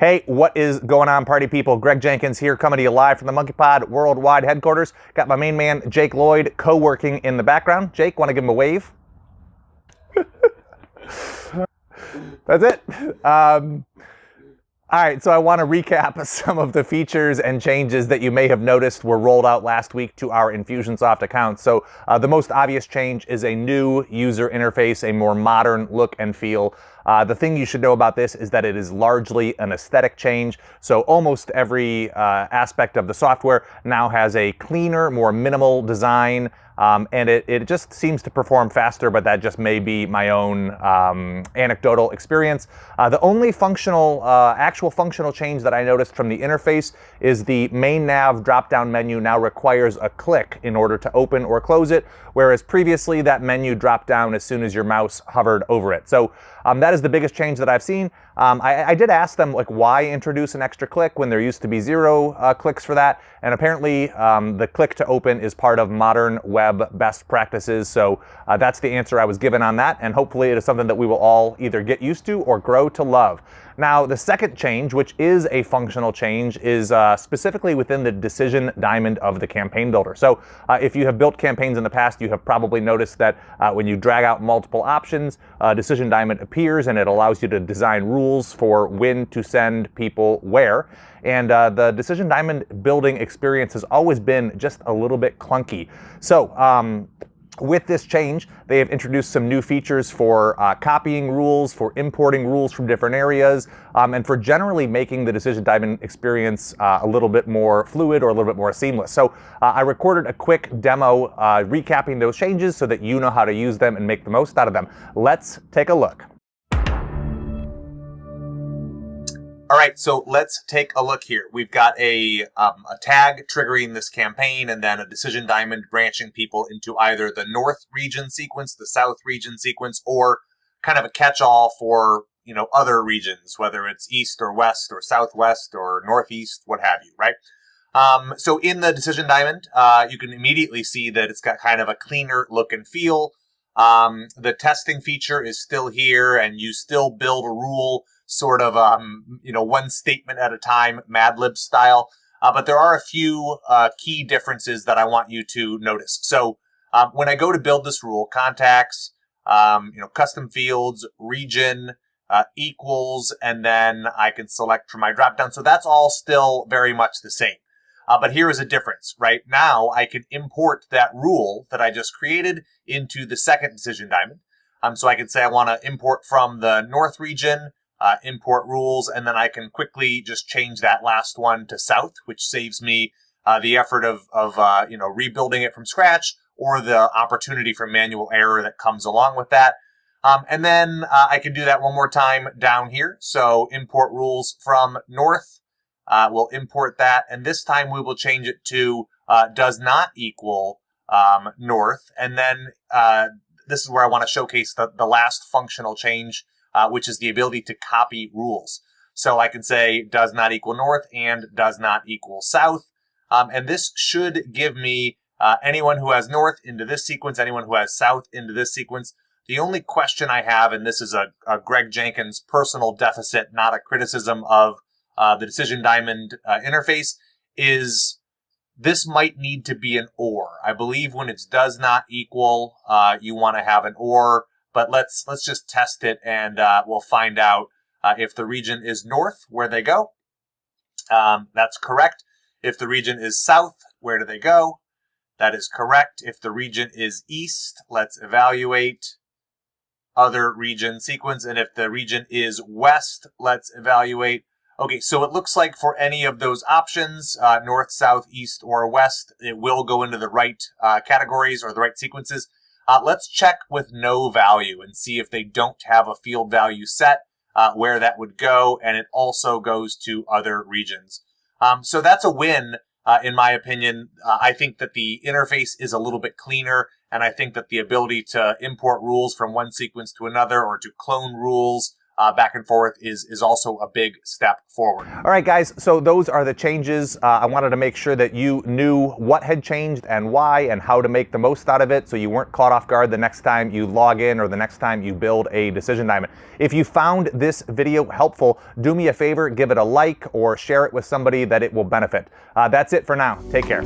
Hey, what is going on, party people? Greg Jenkins here, coming to you live from the Monkeypod worldwide headquarters. Got my main man, Jake Lloyd, co-working in the background. Jake, want to give him a wave? That's it. All right, so I want to recap some of the features and changes that you may have noticed were rolled out last week to our Infusionsoft account. So the most obvious change is a new user interface, a more modern look and feel. The thing you should know about this is that it is largely an aesthetic change. So almost every aspect of the software now has a cleaner, more minimal design. And it just seems to perform faster, but that just may be my own anecdotal experience. The only actual functional change that I noticed from the interface is the main nav drop-down menu now requires a click in order to open or close it, whereas previously that menu dropped down as soon as your mouse hovered over it. So that is the biggest change that I've seen. I did ask them, like, why introduce an extra click when there used to be zero clicks for that? And apparently the click to open is part of modern web best practices. So that's the answer I was given on that. And hopefully it is something that we will all either get used to or grow to love. Now, the second change, which is a functional change, is specifically within the decision diamond of the campaign builder. So if you have built campaigns in the past, you have probably noticed that when you drag out multiple options, decision diamond appears and it allows you to design rules for when to send people where. And the decision diamond building experience has always been just a little bit clunky. So with this change, they have introduced some new features for copying rules, for importing rules from different areas, and for generally making the decision diamond experience a little bit more fluid or a little bit more seamless. So I recorded a quick demo recapping those changes so that you know how to use them and make the most out of them. Let's take a look. All right, so let's take a look here. We've got a tag triggering this campaign and then a decision diamond branching people into either the North region sequence, the South region sequence, or kind of a catch-all for, other regions, whether it's East or West or Southwest or Northeast, what have you, right? So in the decision diamond, you can immediately see that it's got kind of a cleaner look and feel. The testing feature is still here, and you still build a rule sort of, one statement at a time, Mad Lib style. But there are a few key differences that I want you to notice. So when I go to build this rule, contacts, custom fields, region, equals, and then I can select from my dropdown. So that's all still very much the same. But here is a difference, right? Now I can import that rule that I just created into the second decision diamond. So I can say I want to import from the North region, import rules, and then I can quickly just change that last one to South, which saves me the effort of rebuilding it from scratch or the opportunity for manual error that comes along with that. And then I can do that one more time down here. So import rules from North. We'll import that, and this time we will change it to does not equal North. And then this is where I want to showcase the last functional change, which is the ability to copy rules. So I can say does not equal North and does not equal South. And this should give me anyone who has North into this sequence, anyone who has South into this sequence. The only question I have, and this is a Greg Jenkins personal deficit, not a criticism of the decision diamond interface, is this might need to be an or. I believe when it's does not equal, you want to have an or, but let's just test it, and we'll find out if the region is North, where they go. That's correct. If the region is South, where do they go? That is correct. If the region is East, let's evaluate other region sequence. And if the region is West, let's evaluate. Okay, so it looks like for any of those options, North, South, East, or West, it will go into the right categories or the right sequences. Let's check with no value and see if they don't have a field value set, where that would go, and it also goes to other regions. So that's a win, in my opinion. I think that the interface is a little bit cleaner, and I think that the ability to import rules from one sequence to another or to clone rules back and forth is also a big step forward. All right, guys, so those are the changes. I wanted to make sure that you knew what had changed and why and how to make the most out of it so you weren't caught off guard the next time you log in or the next time you build a decision diamond. If you found this video helpful, do me a favor, give it a like or share it with somebody that it will benefit. That's it for now. Take care.